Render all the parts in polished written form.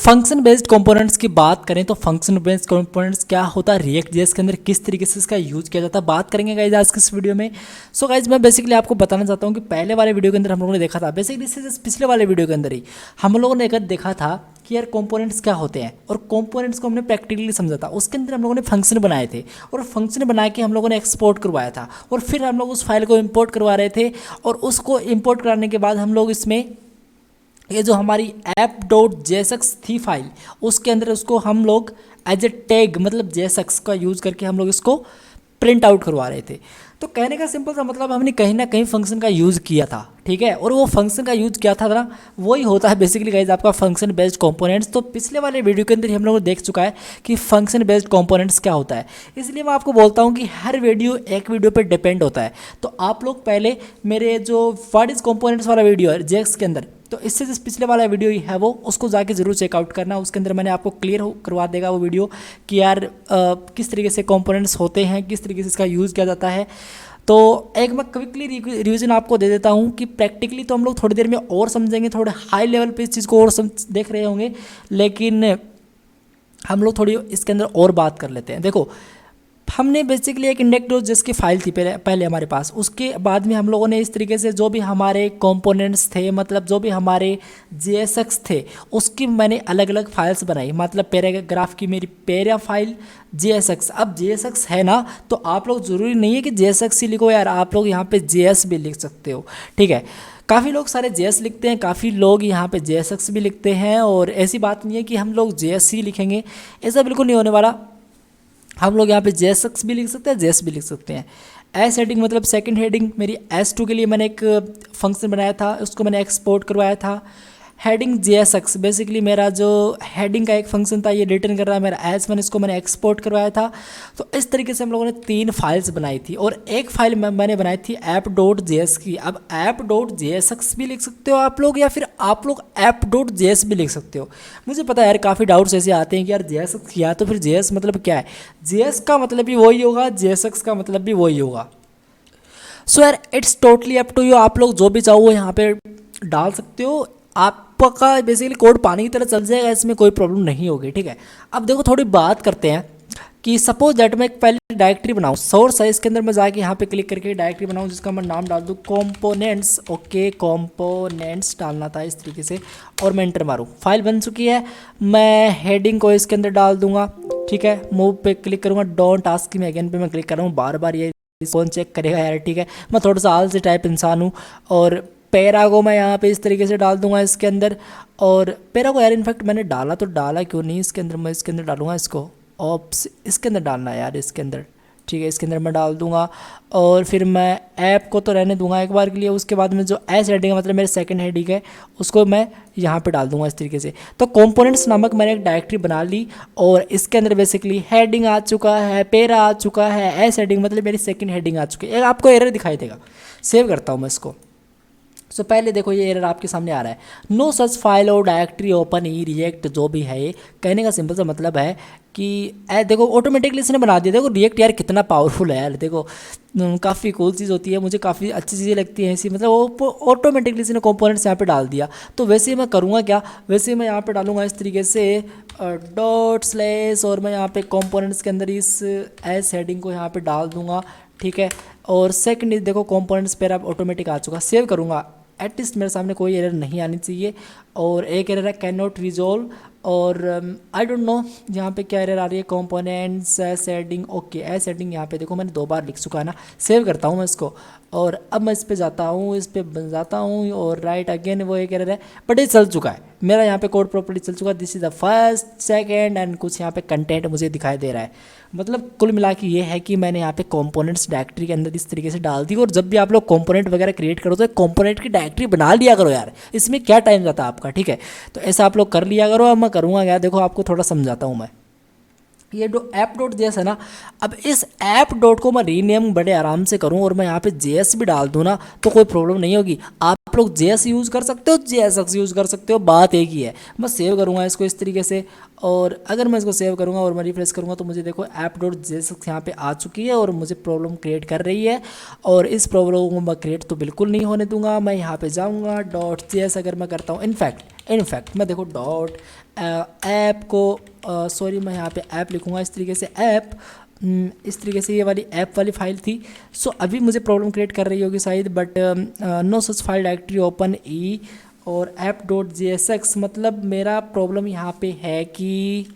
Function based components की बात करें तो फंक्शन बेस्ड कंपोनेंट्स क्या होता है, रिएक्ट जेएस के अंदर किस तरीके से इसका यूज किया जाता है, बात करेंगे गाइज आज के इस वीडियो में। सो गाइज मैं बेसिकली आपको बताना चाहता हूँ कि पहले वाले वीडियो के अंदर हम लोगों ने देखा था, बेसिकली इससे पिछले वाले वीडियो के अंदर ही हम लोगों ने एक देखा था कि यार कंपोनेंट्स क्या होते हैं और कंपोनेंट्स को हमने प्रैक्टिकली समझा था। उसके अंदर हम लोगों ने फंक्शन बनाए थे और फंक्शन बना के हम लोगों ने एक्सपोर्ट करवाया था और फिर हम लोग उस फाइल को इंपोर्ट करवा रहे थे और उसको इंपोर्ट कराने के बाद हम लोग इसमें ये जो हमारी app.jsx थी फाइल, उसके अंदर उसको हम लोग एज ए टैग मतलब jsx का यूज़ करके हम लोग इसको प्रिंट आउट करवा रहे थे। तो कहने का सिंपल सा मतलब हमने कहीं ना कहीं फंक्शन का यूज़ किया था, ठीक है। और वो फंक्शन का यूज़ किया था ना, वही होता है बेसिकली गाइज आपका फंक्शन बेस्ड कंपोनेंट्स। तो पिछले वाले वीडियो के अंदर ही हम लोग देख चुका है कि फंक्शन बेस्ड कंपोनेंट्स क्या होता है। इसलिए मैं आपको बोलता हूँ कि हर वीडियो एक वीडियो पर डिपेंड होता है। तो आप लोग पहले मेरे जो व्हाट इज कंपोनेंट्स वाला वीडियो है जेएक्स के अंदर, तो इससे जिस पिछले वाला वीडियो ही है वो उसको जाके ज़रूर चेकआउट करना। उसके अंदर मैंने आपको क्लियर करवा देगा वो वीडियो कि यार किस तरीके से कंपोनेंट्स होते हैं, किस तरीके से इसका यूज़ किया जाता है। तो एक मैं क्विकली रिवीजन आपको दे देता हूँ कि प्रैक्टिकली तो हम लोग थोड़ी देर में और समझेंगे, थोड़े हाई लेवल पे इस चीज़ को और देख रहे होंगे, लेकिन हम लोग थोड़ी इसके अंदर और बात कर लेते हैं। देखो हमने बेसिकली एक इंडेक्स जिसकी फाइल थी पहले हमारे पास, उसके बाद में हम लोगों ने इस तरीके से जो भी हमारे कंपोनेंट्स थे, मतलब जो भी हमारे JSX थे, उसकी मैंने अलग अलग फाइल्स बनाई। मतलब पैराग्राफ की मेरी पैरा फाइल JSX। अब JSX है ना, तो आप लोग ज़रूरी नहीं है कि JSX ही लिखो यार, आप लोग यहाँ पे JS भी लिख सकते हो, ठीक है। काफ़ी लोग सारे JS लिखते हैं, काफ़ी लोग यहाँ पे JSX भी लिखते हैं, और ऐसी बात नहीं है कि हम लोग JS ही लिखेंगे, ऐसा बिल्कुल नहीं होने वाला। हम लोग यहाँ पे JSX भी लिख सकते हैं, JS भी लिख सकते हैं। एस हेडिंग मतलब सेकंड हेडिंग मेरी S2 के लिए मैंने एक फंक्शन बनाया था, उसको मैंने एक्सपोर्ट करवाया था। हेडिंग JSX बेसिकली मेरा जो हेडिंग का एक फंक्शन था, ये रिटर्न कर रहा है मेरा S1, इसको मैंने एक्सपोर्ट करवाया था। तो इस तरीके से हम लोगों ने 3 फाइल्स बनाई थी और एक फाइल मैंने बनाई थी app.js की। अब app.jsx भी लिख सकते हो आप लोग, या फिर आप लोग app.js भी लिख सकते हो। मुझे पता है यार काफ़ी डाउट्स ऐसे आते हैं कि यार JSX किया तो फिर JS मतलब क्या है। JS का मतलब भी वही होगा, JSX का मतलब भी वही होगा। सो यार it's totally up to you, आप लोग जो भी चाहो यहाँ पे डाल सकते हो। आपका बेसिकली कोड पानी की तरह चल जाएगा, इसमें कोई प्रॉब्लम नहीं होगी, ठीक है। अब देखो थोड़ी बात करते हैं कि सपोज दैट मैं एक पहले डायरेक्टरी बनाऊँ, सोर्स है, इसके अंदर मैं जाके यहाँ पे क्लिक करके डायरेक्टरी बनाऊँ जिसका मैं नाम डाल दूँ कंपोनेंट्स। ओके कंपोनेंट्स डालना था इस तरीके से, और मैं एंटर मारूँ। फाइल बन चुकी है। मैं हेडिंग को इसके अंदर डाल दूंगा, ठीक है। मूव पे क्लिक करूँगा, डोंट आस्क मी अगेन पे मैं क्लिक कर रहा हूँ, बार बार ये कौन चेक करेगा यार, ठीक है। मैं थोड़ा सा आलसी टाइप इंसान हूँ। और पैरा को मैं यहाँ पे इस तरीके से डाल दूंगा इसके अंदर, और पैरा को यार इनफैक्ट मैंने डाला तो डाला क्यों नहीं इसके अंदर, मैं इसके अंदर डालूंगा इसको, ऑप्स इसके अंदर डालना है यार, इसके अंदर, ठीक है। इसके अंदर मैं डाल दूंगा और फिर मैं ऐप को तो रहने दूंगा एक बार के लिए। उसके बाद में जो एस हेडिंग है मतलब मेरे सेकंड हेडिंग है, उसको मैं यहाँ पे डाल दूंगा इस तरीके से। तो कंपोनेंट्स नामक मैंने एक डायरेक्टरी बना ली और इसके अंदर बेसिकली हेडिंग आ चुका है, पैरा आ चुका है, एस हेडिंग मतलब मेरी सेकंड हेडिंग आ चुकी है। आपको एरर दिखाई देगा, सेव करता हूँ मैं इसको। सो पहले देखो ये एरर आपके सामने आ रहा है, नो सच फाइल और डायरेक्टरी ओपन ई रिएक्ट। जो भी है ये कहने का सिंपल सा मतलब है कि देखो ऑटोमेटिकली इसने बना दिया। देखो रिएक्ट यार कितना पावरफुल है यार, देखो काफ़ी कूल चीज़ होती है, मुझे काफ़ी अच्छी चीज़ें लगती हैं ऐसी। मतलब ऑटोमेटिकली इसने कंपोनेंट्स यहाँ पे डाल दिया। तो वैसे ही मैं करूँगा क्या, वैसे ही मैं यहाँ पे डालूंगा इस तरीके से डॉट स्लैश, और मैं यहाँ पे कंपोनेंट्स के अंदर इस एस हेडिंग को यहाँ पे डाल दूंगा, ठीक है। और सेकंड देखो कंपोनेंट्स पर अब ऑटोमेटिक आ चुका, सेव करूँगा। एटलीस्ट मेरे सामने कोई एरर नहीं आनी चाहिए। और एक एरर है कैन नॉट रिजॉल्व, और आई डोंट नो यहाँ पे क्या एरर आ रही है, components S heading. Okay S heading यहाँ पे देखो मैंने 2 बार लिख चुका है ना। सेव करता हूँ मैं इसको, और अब मैं इस पे जाता हूँ, इस पे जाता हूँ और राइट अगेन वो एक एरर है, बट ये चल चुका है मेरा यहाँ पे कोड प्रॉपर्ली चल चुका है। This is the first second and कुछ यहाँ पे कंटेंट मुझे दिखाई दे रहा है। मतलब कुल मिला के ये है कि मैंने यहाँ पे कंपोनेंट्स डायरेक्टरी के अंदर इस तरीके से डाल दी। और जब भी आप लोग कंपोनेंट वगैरह क्रिएट करो तो कंपोनेंट की डायरेक्टरी बना लिया करो यार, इसमें क्या टाइम जाता है आपका, ठीक है। तो ऐसा आप लोग कर लिया करो। अब मैं करूँगा क्या, देखो आपको थोड़ा समझाता हूँ मैं। ये जो app.js है ना, अब इस ऐप डॉट को मैं रीनेम बड़े आराम से करूं और मैं यहाँ पे JS भी डाल दूं ना, तो कोई प्रॉब्लम नहीं होगी। आप लोग JS यूज़ कर सकते हो, JSX यूज़ कर सकते हो, बात एक ही है। मैं सेव करूँगा इसको इस तरीके से, और अगर मैं इसको सेव करूँगा और मैं रिफ्रेश करूँगा तो मुझे देखो app.jsx यहाँ पे आ चुकी है और मुझे प्रॉब्लम क्रिएट कर रही है। और इस प्रॉब्लम को मैं क्रिएट तो बिल्कुल नहीं होने दूंगा। मैं यहाँ पे जाऊँगा .js अगर मैं करता हूँ, इनफैक्ट मैं देखो ऐप को सॉरी मैं यहाँ पे ऐप लिखूँगा इस तरीके से ऐप, इस तरीके से ये वाली ऐप वाली फाइल थी। सो अभी मुझे प्रॉब्लम क्रिएट कर रही होगी शायद, but no such file directory open ई और app.jsx, मतलब मेरा प्रॉब्लम यहाँ पे है कि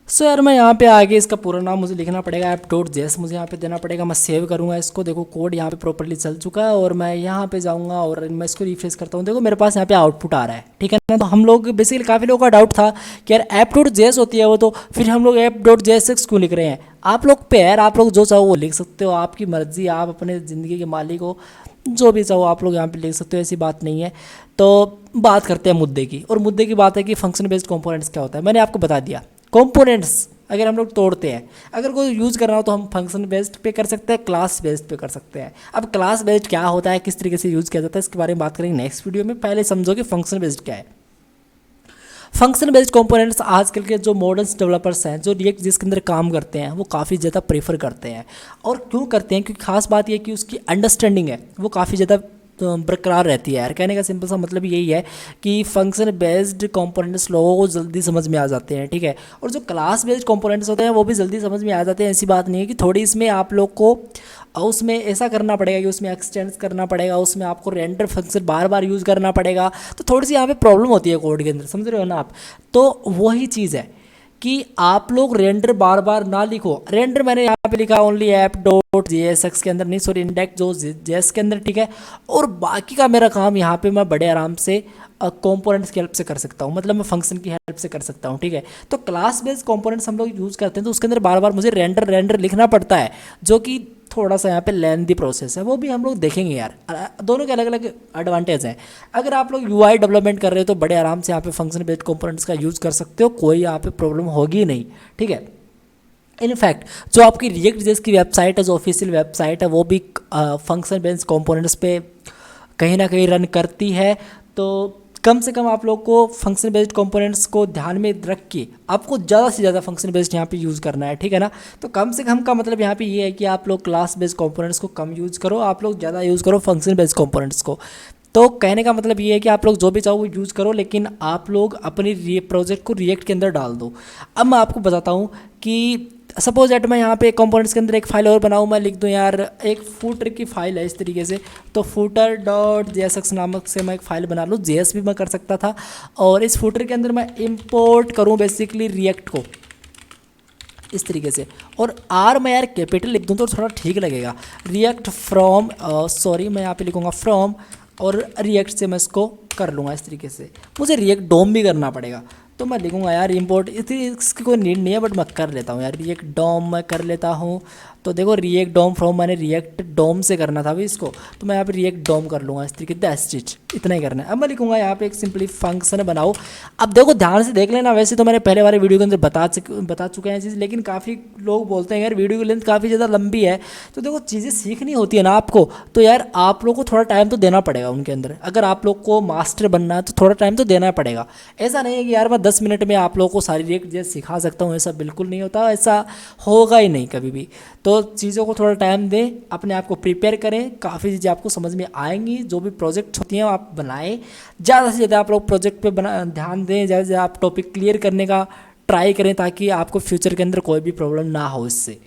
सो यार मैं यहाँ पे आगे इसका पूरा नाम मुझे लिखना पड़ेगा, app.js मुझे यहाँ पे देना पड़ेगा। मैं सेव करूँगा इसको, देखो कोड यहाँ पे प्रॉपर्ली चल चुका है और मैं यहाँ पे जाऊँगा और मैं इसको रिफ्रेश करता हूँ। देखो मेरे पास यहाँ पे आउटपुट आ रहा है, ठीक है ना। तो हम लोग बेसिकली काफ़ी लोगों का डाउट था कि यार app.js होती है वो, तो फिर हम लोग app.jsx क्यों लिख रहे हैं। आप लोग पे यार, आप लोग जो चाहो वो लिख सकते हो, आपकी मर्ज़ी, आप अपने ज़िंदगी के मालिक हो, जो भी चाहो आप लोग यहाँ पे लिख सकते हो, ऐसी बात नहीं है। तो बात करते हैं मुद्दे की, और मुद्दे की बात है कि फंक्शन बेस्ड कंपोनेंट्स क्या होता है। मैंने आपको बता दिया, कंपोनेंट्स अगर हम लोग तोड़ते हैं, अगर कोई यूज़ करना हो तो हम फंक्शन बेस्ड पे कर सकते हैं, क्लास बेस्ड पे कर सकते हैं। अब क्लास बेस्ड क्या होता है, किस तरीके से यूज़ किया जाता है, इसके बारे में बात करेंगे नेक्स्ट वीडियो में। पहले समझो कि फंक्शन बेस्ड क्या है। फंक्शन बेस्ड कंपोनेंट्स आजकल के जो मॉडर्न डेवलपर्स हैं, जो रिएक्ट जिसके अंदर काम करते हैं, वो काफ़ी ज़्यादा प्रेफर करते हैं। और क्यों करते हैं, क्योंकि खास बात यह कि उसकी अंडरस्टैंडिंग है वो काफ़ी ज़्यादा बरकरार रहती है यार। कहने का सिंपल सा मतलब यही है कि फंक्शन बेस्ड कंपोनेंट्स लोगों को जल्दी समझ में आ जाते हैं, ठीक है। और जो क्लास बेस्ड कंपोनेंट्स होते हैं वो भी जल्दी समझ में आ जाते हैं। ऐसी बात नहीं है कि थोड़ी इसमें आप लोग को उसमें ऐसा करना पड़ेगा कि उसमें एक्सटेंड करना पड़ेगा, उसमें आपको रेंडर फंक्शन बार बार यूज़ करना पड़ेगा, तो थोड़ी सी यहाँ पे प्रॉब्लम होती है कोड के अंदर, समझ रहे हो ना आप। तो वही चीज़ है कि आप लोग रेंडर बार बार ना लिखो। रेंडर मैंने यहाँ पे लिखा ओनली app.jsx के अंदर, नहीं सॉरी index.js के अंदर, ठीक है। और बाकी का मेरा काम यहाँ पे मैं बड़े आराम से कंपोनेंट्स की हेल्प से कर सकता हूँ, मतलब मैं फंक्शन की हेल्प से कर सकता हूँ, ठीक है। तो क्लास बेस्ड कंपोनेंट्स हम लोग यूज़ करते हैं, तो उसके अंदर बार बार मुझे रेंडर लिखना पड़ता है, जो कि थोड़ा सा यहाँ पे लेंथी प्रोसेस है, वो भी हम लोग देखेंगे यार। दोनों के अलग अलग एडवांटेज हैं। अगर आप लोग यूआई डेवलपमेंट कर रहे हो तो बड़े आराम से यहाँ पे फंक्शन बेस्ड कंपोनेंट्स का यूज़ कर सकते हो, कोई यहाँ पे प्रॉब्लम होगी नहीं, ठीक है। इनफैक्ट जो आपकी रिएक्ट जेएस की वेबसाइट है, जो ऑफिशियल वेबसाइट है, वो भी फंक्शन बेस्ड कंपोनेंट्स पे कहीं ना कहीं रन करती है। तो कम से कम आप लोग को फंक्शन बेस्ड कंपोनेंट्स को ध्यान में रख के आपको ज़्यादा से ज़्यादा फंक्शन बेस्ड यहाँ पे यूज़ करना है, ठीक है ना। तो कम से कम का मतलब यहाँ पे ये है कि आप लोग क्लास बेस्ड कंपोनेंट्स को कम यूज़ करो, आप लोग ज़्यादा यूज़ करो फंक्शन बेस्ड कंपोनेंट्स को। तो कहने का मतलब ये है कि आप लोग जो भी चाहो वो यूज़ करो, लेकिन आप लोग अपनी प्रोजेक्ट को रिएक्ट के अंदर डाल दो। अब मैं आपको बताता हूँ कि सपोज एट मैं यहाँ पे कंपोनेंट्स के अंदर एक फाइल और बनाऊँ, मैं लिख दूँ यार एक फूटर की फाइल है इस तरीके से, तो footer.jsx नामक से मैं एक फ़ाइल बना लूँ। जेएस भी मैं कर सकता था, और इस फूटर के अंदर मैं इंपोर्ट करूँ बेसिकली रिएक्ट को इस तरीके से, और आर मैं यार कैपिटल लिख दूँ तो थोड़ा ठीक लगेगा। रिएक्ट फ्रॉम सॉरी मैं यहाँ पे लिखूँगा फ्रॉम, और रिएक्ट से मैं इसको कर लूँगा इस तरीके से। मुझे रिएक्ट डोम भी करना पड़ेगा, तो मैं लिखूँगा यार इंपोर्ट, इसकी कोई नीड नहीं है, बट मैं कर लेता हूँ यार रिएक्ट डोम मैं कर लेता हूँ। तो देखो रिएक्ट डोम फ्रॉम मैंने रिएक्ट डोम से करना था अभी इसको, तो मैं यहाँ पे रिएक्ट डोम कर लूँगा इस तरीके, दैट्स इट, इतना ही करना है। अब मैं लिखूँगा यहाँ पे एक सिंपली फंक्शन बनाओ। अब देखो ध्यान से देख लेना, वैसे तो मैंने पहले वाले वीडियो के अंदर बता चुके हैं चीज़, लेकिन काफ़ी लोग बोलते हैं यार वीडियो की लेंथ काफ़ी ज़्यादा लंबी है। तो देखो चीज़ें सीखनी होती है ना आपको, तो यार आप लोग को थोड़ा टाइम तो देना पड़ेगा उनके अंदर। अगर आप लोग को मास्टर बनना है तो थोड़ा टाइम तो देना पड़ेगा। ऐसा नहीं है कि यार मैं 10 मिनट में आप लोगों को सारी रिएक्ट जैसे सिखा सकता हूँ, ऐसा बिल्कुल नहीं होता, ऐसा होगा ही नहीं कभी भी। तो चीज़ों को थोड़ा टाइम दें, अपने आप को प्रिपेयर करें, काफ़ी चीज़ें आपको समझ में आएंगी। जो भी प्रोजेक्ट होती हैं आप बनाएं, ज़्यादा से ज़्यादा आप लोग प्रोजेक्ट पे ध्यान दें, ज़्यादा से ज़्यादा आप टॉपिक क्लियर करने का ट्राई करें, ताकि आपको फ्यूचर के अंदर कोई भी प्रॉब्लम ना हो इससे।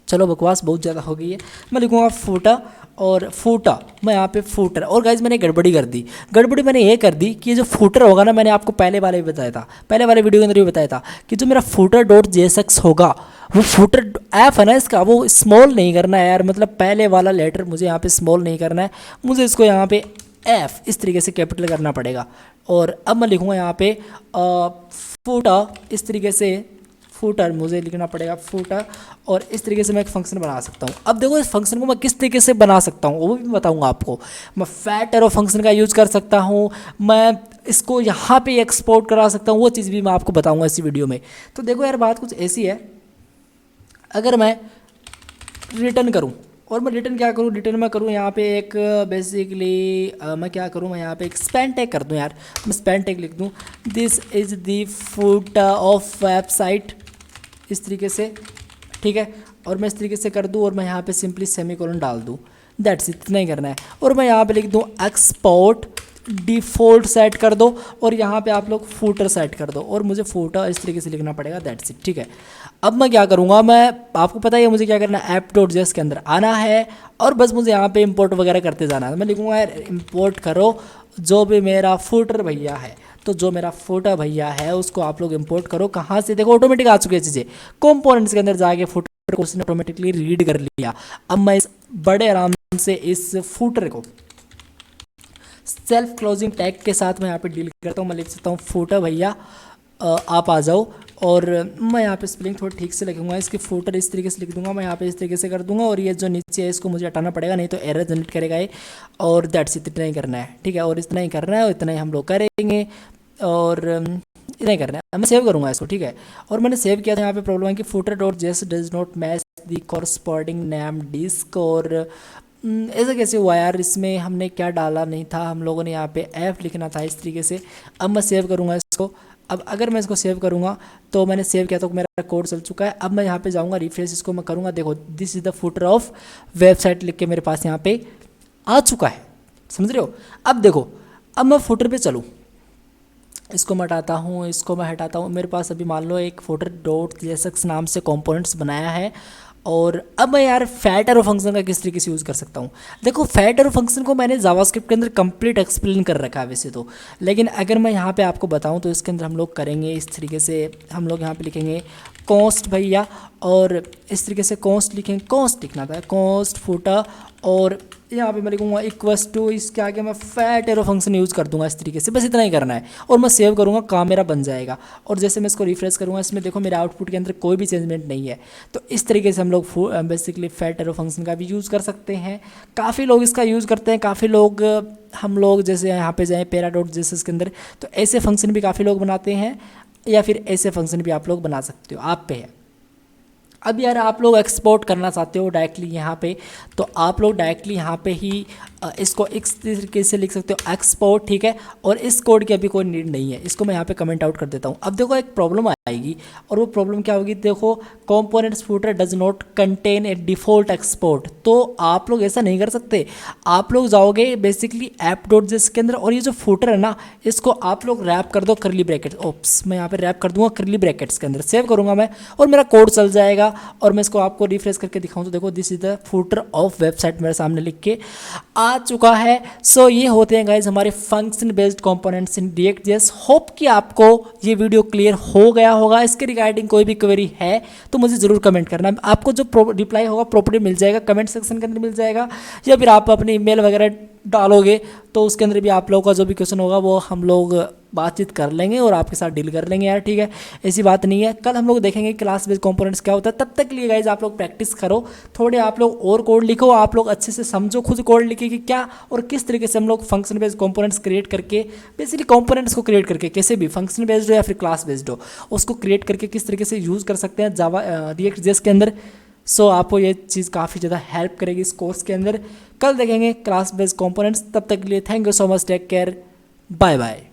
चलो बकवास बहुत ज़्यादा हो गई है, मैं लिखूँगा फूटा, और फूटा मैं यहाँ पे फूटर। और गाइज मैंने गड़बड़ी कर दी, गड़बड़ी मैंने ये कर दी कि ये जो फूटर होगा ना, मैंने आपको पहले वाले भी बताया था, पहले वाले वीडियो के अंदर भी बताया था कि जो मेरा footer.jsx होगा, वो फूटर ऐप है ना इसका, वो स्मॉल नहीं करना है यार, मतलब पहले वाला लेटर मुझे यहाँ पे स्मॉल नहीं करना है, मुझे इसको यहाँ पे एफ इस तरीके से कैपिटल करना पड़ेगा। और अब मैं लिखूँगा यहाँ पे फूटा इस तरीके से, फूटर मुझे लिखना पड़ेगा फूटर, और इस तरीके से मैं एक फंक्शन बना सकता हूँ। अब देखो इस फंक्शन को मैं किस तरीके से बना सकता हूँ वो भी बताऊँगा आपको। मैं फैट एरो फंक्शन का यूज़ कर सकता हूँ, मैं इसको यहाँ पे एक्सपोर्ट करा सकता हूँ, वो चीज़ भी मैं आपको बताऊँगा इसी वीडियो में। तो देखो यार बात कुछ ऐसी है, अगर मैं रिटर्न करूँ, और मैं रिटर्न क्या करूँ, रिटर्न मैं करूँ यहाँ पे एक बेसिकली मैं क्या करूँ, मैं यहाँ पे एक स्पैन टैग कर दूँ यार, मैं स्पैन टैग लिख दूँ, this is the footer of website इस तरीके से, ठीक है। और मैं इस तरीके से कर दूँ, और मैं यहाँ पे सिंपली सेमीकोलन डाल दूँ, दैट्स इतना ही करना है। और मैं यहाँ पे लिख दूँ एक्सपोर्ट डिफ़ॉल्ट सेट कर दो और यहाँ पे आप लोग फूटर सेट कर दो और मुझे फूटर इस तरीके से लिखना पड़ेगा, दैट्स इट। ठीक है, अब मैं क्या करूँगा, मैं आपको पता ही है मुझे क्या करना है, app.js के अंदर आना है और बस मुझे यहाँ पे इंपोर्ट वगैरह करते जाना है। मैं लिखूँगा यार इंपोर्ट करो जो भी मेरा फूटर भैया है, तो जो मेरा फूटर भैया है उसको आप लोग इंपोर्ट करो। कहाँ से, देखो ऑटोमेटिक आ चुकी है चीज़ें, कंपोनेंट्स के अंदर जाके फूटर को उसने ऑटोमेटिकली रीड कर लिया। अब मैं इस बड़े आराम से इस फूटर को सेल्फ क्लोजिंग टैग के साथ मैं यहाँ पे डील करता हूँ। मैं लिख सकता हूँ फूटर भैया आप आ जाओ, और मैं यहाँ पे स्पेलिंग थोड़ी ठीक से लिखूंगा, इसकी फूटर इस तरीके से लिख दूंगा, मैं यहाँ पे इस तरीके से कर दूंगा और ये जो नीचे है इसको मुझे हटाना पड़ेगा, नहीं तो एरर जनरेट करेगा ये। और दैट्स इतना ही करना है, ठीक है, और इतना ही करना है और इतना ही हम लोग करेंगे और इतना ही करना है। मैं सेव करूँगा इसको, ठीक है, और मैंने सेव किया था। यहाँ पे प्रॉब्लम है कि footer dot JS does not match the corresponding name disk, और ऐसा कैसे हुआ यार, इसमें हमने क्या डाला नहीं था, हम लोगों ने यहाँ पे एफ लिखना था इस तरीके से। अब मैं सेव करूँगा इसको। अब अगर मैं इसको सेव करूँगा तो मैंने सेव किया तो मेरा कोड चल चुका है। अब मैं यहाँ पे जाऊँगा, रिफ्रेश इसको मैं करूँगा, देखो this is the footer of website लिख के मेरे पास यहाँ पे आ चुका है, समझ रहे हो। अब देखो, अब मैं फुटर पे चलूँ, इसको मैं हटाता हूँ, इसको मैं हटाता हूँ। मेरे पास अभी मान लो एक फुटर डॉट जेएसएक्स नाम से कंपोनेंट्स बनाया है, और अब मैं यार फैट एरो फंक्शन का किस तरीके से यूज़ कर सकता हूँ। देखो फैट एरो फंक्शन को मैंने जावास्क्रिप्ट के अंदर कंप्लीट एक्सप्लेन कर रखा है वैसे तो, लेकिन अगर मैं यहाँ पे आपको बताऊँ तो इसके अंदर हम लोग करेंगे इस तरीके से, हम लोग यहाँ पे लिखेंगे कॉस्ट भैया, और इस तरीके से कॉस्ट लिखेंगे, कॉस्ट लिखना था, कॉस्ट फुटर, और यहाँ पे मैं लिखूँगा इक्वल्स टू, इसके आगे मैं फैट एरो फंक्शन यूज़ कर दूंगा इस तरीके से, बस इतना ही करना है और मैं सेव करूँगा, काम मेरा बन जाएगा। और जैसे मैं इसको रिफ्रेश करूँगा, इसमें देखो मेरे आउटपुट के अंदर कोई भी चेंजमेंट नहीं है। तो इस तरीके से हम लोग बेसिकली फैट एरो फंक्शन का भी यूज़ कर सकते हैं। काफ़ी लोग इसका यूज़ करते हैं, काफ़ी लोग, हम लोग जैसे यहाँ पे जाएँ पैरा डॉट जेएसएक्स के अंदर, तो ऐसे फंक्शन भी काफ़ी लोग बनाते हैं, या फिर ऐसे फंक्शन भी आप लोग बना सकते हो, आप पे है। अब यार आप लोग एक्सपोर्ट करना चाहते हो डायरेक्टली यहाँ पे, तो आप लोग डायरेक्टली यहाँ पे ही इसको इस तरीके से लिख सकते हो एक्सपोर्ट, ठीक है, और इस कोड की अभी कोई नीड नहीं है, इसको मैं यहाँ पे कमेंट आउट कर देता हूँ। अब देखो एक प्रॉब्लम आएगी, और वो प्रॉब्लम क्या होगी, देखो components footer does not contain a default export. तो आप लोग ऐसा नहीं कर सकते, आप लोग जाओगे बेसिकली app.js के अंदर, और ये जो फूटर है ना, इसको आप लोग रैप कर दो करली ब्रैकेट्स, ओप्स मैं यहाँ पे रैप कर दूंगा करली ब्रैकेट्स के अंदर, सेव करूँगा मैं और मेरा कोड चल जाएगा। और मैं इसको आपको रिफ्रेश करके दिखाऊं तो देखो this is the footer of website मेरे सामने लिख के आ चुका है। सो ये होते हैं गाइज हमारे function based components in React.js। Hope कि आपको ये वीडियो क्लियर हो गया होगा। इसके रिगार्डिंग कोई भी क्वेरी है तो मुझे ज़रूर कमेंट करना, आपको जो रिप्लाई होगा प्रॉपर्ली मिल जाएगा, कमेंट सेक्शन के अंदर मिल जाएगा, या फिर आप अपनी ईमेल वगैरह डालोगे तो उसके अंदर भी आप लोगों का जो भी क्वेश्चन होगा वो हम लोग बातचीत कर लेंगे और आपके साथ डील कर लेंगे यार, ठीक है, ऐसी बात नहीं है। कल हम लोग देखेंगे क्लास बेस्ड कंपोनेंट्स क्या होता है। तब तक लिए गाइज आप लोग प्रैक्टिस करो, थोड़े आप लोग और कोड लिखो, आप लोग अच्छे से समझो खुद कोड लिखे कि क्या और किस तरीके से हम लोग फंक्शन बेस्ड कंपोनेंट्स क्रिएट करके, बेसिकली कंपोनेंट्स को क्रिएट करके, कैसे भी फंक्शन बेस्ड हो या फिर क्लास बेस्ड हो, उसको क्रिएट करके किस तरीके से यूज़ कर सकते हैं जावा React.js के अंदर। सो आपको ये चीज़ काफ़ी ज़्यादा हेल्प करेगी इस कोर्स के अंदर। कल देखेंगे क्लास बेस्ड कंपोनेंट्स, तब तक के लिए thank you so much, take care, bye bye.